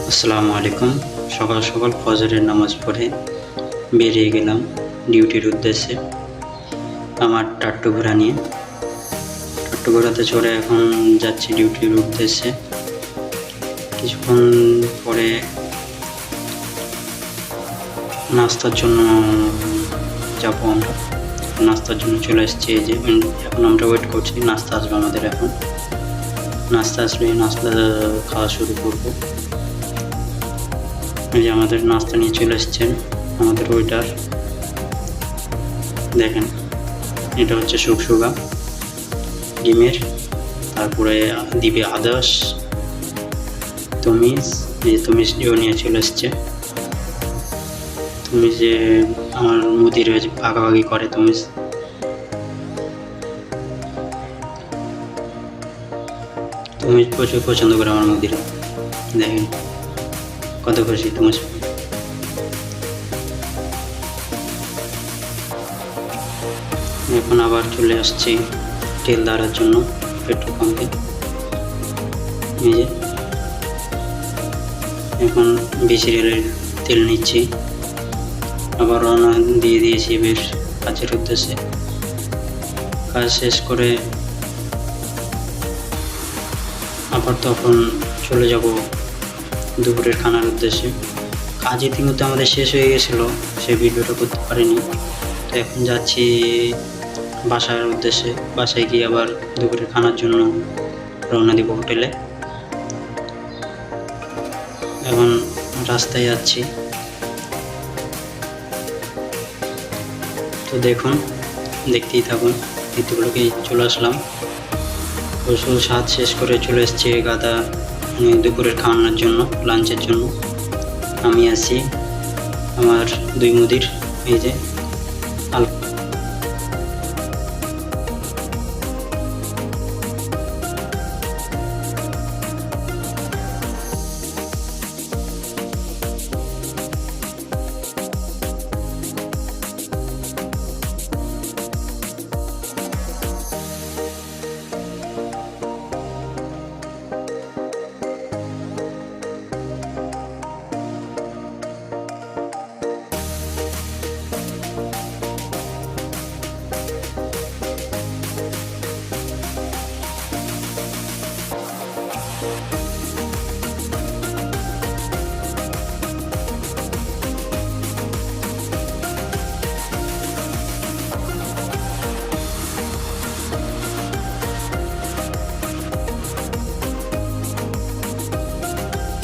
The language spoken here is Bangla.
আসসালামু আলাইকুম। সকাল সকাল ফজরের নামাজ পড়ে বেরিয়ে গেলাম ডিউটির উদ্দেশ্যে আমার টাট্টু ঘোড়া নিয়ে। টাট্টু ঘোড়াতে চড়ে এখন যাচ্ছি ডিউটির উদ্দেশ্যে। কিছুক্ষণ পরে নাস্তার জন্য যাব আমরা। নাস্তার জন্য চলে এসেছি, এই যে এখন আমরা ওয়েট করছি, নাস্তা আসবে আমাদের। এখন নাস্তা আসলে নাস্তা খাওয়া শুরু করবো। এই যে আমাদের নাস্তা নিয়ে চলে এসছেন আমাদের ওয়েটার। দেখেন, এটা হচ্ছে শুকশুগা ডিমের, তারপরে দিবে আদার্স তমিজ। এই তমিজ দিয়েও নিয়ে চলে এসছে। তুমি যে আমার মুদির ভাগাভাগি করে, তমিজ প্রচুর পছন্দ করে আমার মুদির। দেখেন কত খুশি তমিজ। এখন আবার চলে আসছি তেল দেওয়ার জন্য পেট্রোল পাম্পে। এই যে এখন বিসিএলের তেল নিচ্ছি, আবার রওনা দিয়ে দিয়েছি বেশ কাজের উদ্দেশ্যে। কাজ শেষ করে আবার তখন চলে যাব দুপুরের খানার উদ্দেশ্যে। কাজ ইতিমধ্যে আমাদের শেষ হয়ে গেছিলো, সেই ভিডিওটা করতে পারিনি। তো এখন যাচ্ছি বাসার উদ্দেশ্যে। বাসায় গিয়ে আবার দুপুরের খানার জন্য রওনা দিব হোটেলে। এখন রাস্তায় যাচ্ছি। তো দেখুন, দেখতেই থাকুন। ভিডিওগুলোকে চলে আসলাম, ওষুধ স্বাদ শেষ করে চলে এসেছি গাদা দুপুরের খাওয়ানোর জন্য, লাঞ্চের জন্য। আমি আছি আমার দুই মুদির, এই যে আলফা